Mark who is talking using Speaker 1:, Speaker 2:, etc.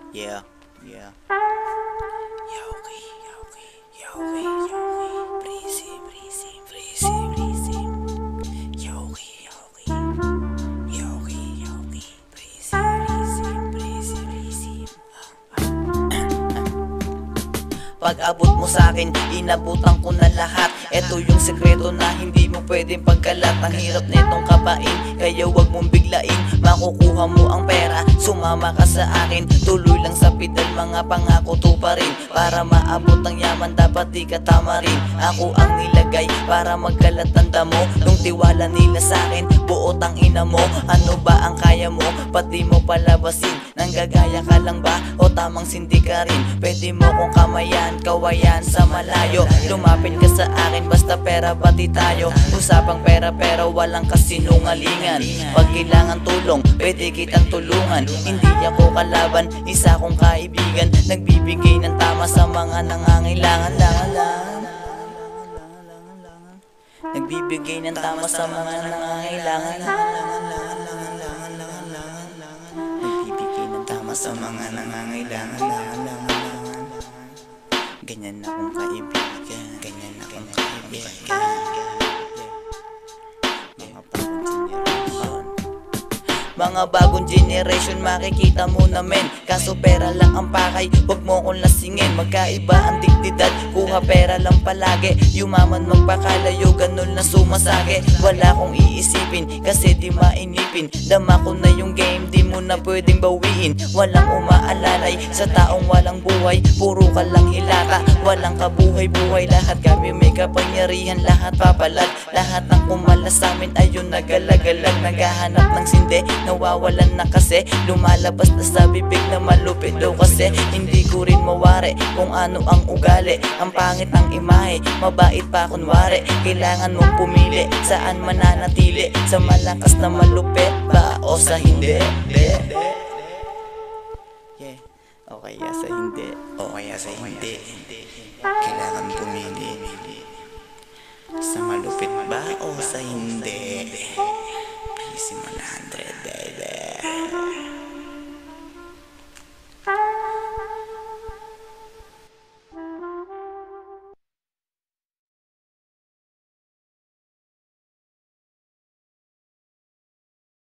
Speaker 1: Yeah, yeah. Yogi, Yogi, Yogi, Yogi. Breezy, breezy, breezy, breezy. Yogi, Yogi, Yogi, Yogi. Breezy, breezy, breezy, breezy. Pag-abot mo sa'kin, inabutan ko na lahat. Ito yung sekreto na hindi mo pwedeng pagkalat. Ang hirap netong kapain, kaya wag mong biglain. Makukuha mo ang pera, sumama ka sa akin. Tuloy lang sa pedal, mga pangako tuparin. Para maabot ang yaman, dapat di ka tama rin. Ako ang nilagay para magkalat ang damo. Nung tiwala nila sa'kin, buot ang ina mo. Ano ba ang kaya mo, pati mo palabasin? Nanggagaya ka lang ba, o tamang sindi ka rin? Pwede mo kong kamayan, kawayan sa malayo. Lumapit ka sa akin, basta pera pati tayo. Usapang pera pero walang kasinungalingan. Pag kailangan tulong, pwede kitang tulungan. Hindi ako kalaban, isa kong kaibigan. Nagbibigay ng tama sa mga nangangailangan. Nagbibigay ng tama sa mga nangangailangan. Nagbibigay ng tama sa mga nangangailangan. Ganyan akong kaibigan, ganyan akong kaibigan. Mga bagong generation, makikita mo na men. Kaso pera lang ang pakay, huwag mo kong lasingin. Magkaiba ang dignidad, kuha pera lang palagi. Yumaman magpakalayo, ganun na sumasage. Wala kong iisipin, kasi di mainipin. Dama ko na yung game, di mo na pwedeng bawiin. Walang umaalalay sa taong walang buhay. Puro ka lang hilata, walang kabuhay-buhay. Lahat kami may kapangyarihan, lahat papalag. Lahat ng kumala sa amin, ayun nagalagalag. Naghahanap ng sinde, nawawalan na kasi. Lumalabas na sa bibig na malupit daw kasi. Hindi ko rin mawari kung ano ang ugali. Ang pangit ng imahe, mabait pa kunwari. Kailangan mong pumili, saan mananatili? Sa malakas na malupit ba o sa hindi? Yeah. O kaya sa hindi, o kaya sa hindi. Kailangan pumili, sa malupit ba o sa hindi? Easy 100, baby.